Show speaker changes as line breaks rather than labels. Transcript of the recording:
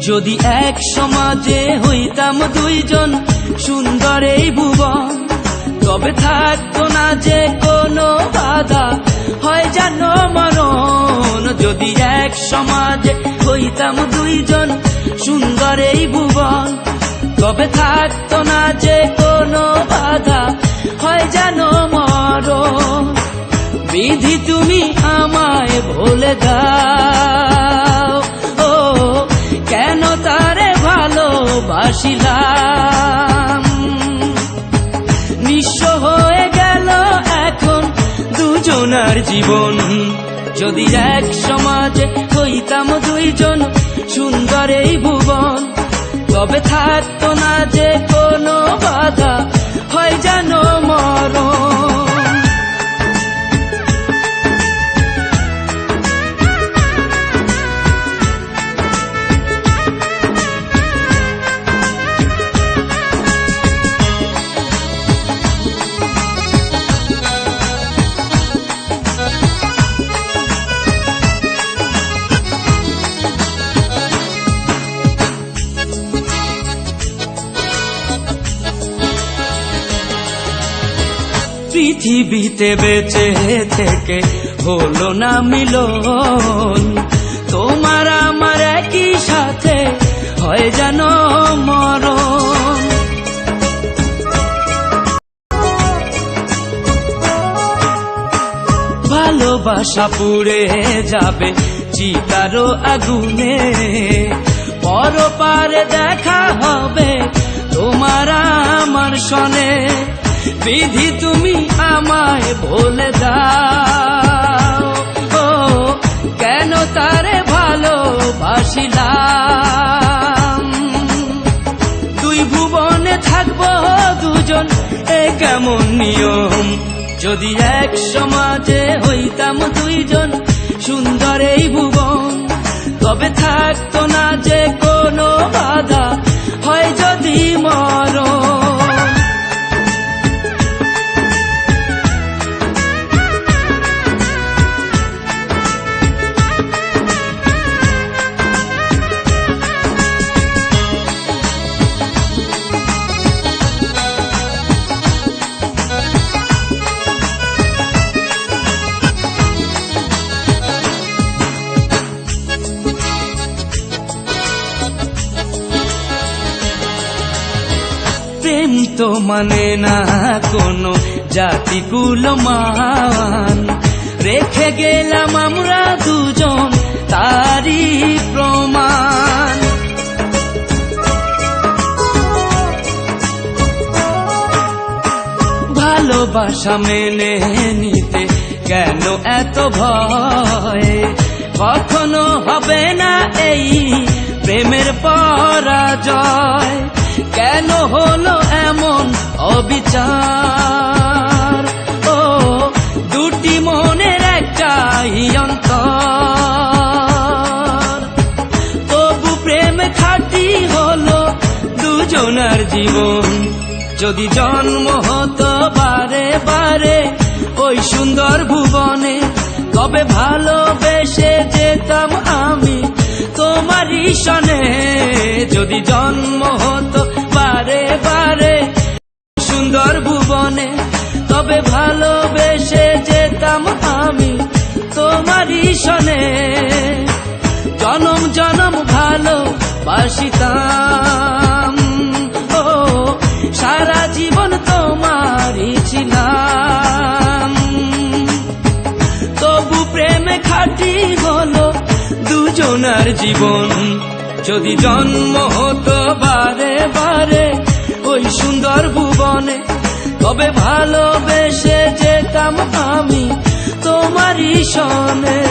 যদি এক সমাজে হইতাম দুইজন সুন্দর এই ভুবন, তবে থাকতো না যে কোনো বাধা, হয় যেন মরণ। যদি এক সমাজে হইতাম দুইজন সুন্দর এই ভুবন, তবে থাকতো না যে কোনো বাধা, হয় যেন মরণ। বিধি তুমি আমায় বলে দাও, ও কেন তারে ভালোবাসিলাম। নিঃস্ব হয়ে গেল এখন দুজনার জীবন। যদি এক সমাজে হইতাম দুইজন সুন্দর এই ভুবন, তবে থাকতো না যে কোনো বাধা, হয় যেন মরণ। পৃথিবীতে বেঁচে থেকে হলো না মিলন, তোমার আমার একই সাথে হয় যেন মরণ। ভালোবাসা পুড়ে যাবে চিতারো আগুনে, পরপারে দেখা হবে তোমার আমার সনে। বিধি তুমি আমায় বলে দাও, ও কেন তারে ভালোবাসিলাম। দুই ভুবনে থাকবো দুজন, এ কেমন নিয়ম। যদি এক সমাজে হইতাম দুইজন সুন্দর এই ভুবন, তবে থাকতো না যে কোনো বাধা, হয় যদি মরণ। প্রেম তো মানে না কোনো জাতি কুলমান, রেখে গেলাম আমরা দুজন তারই প্রমাণ। ভালোবাসা মেনে নিতে কেন এত ভয়, কখনো হবে না এই প্রেমের পরাজয়। কেন হলো এমন অবিচার, ও দুটি মনের একটাই অন্তর। তবু প্রেম খাঁটি হলো দুজনার জীবন। যদি জন্ম হতো বারে বারে ওই সুন্দর ভুবনে, তবে ভালোবেসে যেতাম আমি তোমারই সনে। যদি জন্ম হতো বারে বারে সুন্দর ভুবনে, তবে ভালোবেসে যেতাম আমি তোমারই সনে। জনম জনম ভালোবাসিতাম, ও সারা জীবন তোমারই ছিলাম। তবু প্রেমে খাঁটি হলো দুজনার জীবন। যদি জন্ম হতো বারে বারে ওই সুন্দর ভুবনে, তবে ভালোবেসে যেতাম আমি তোমারই সনে।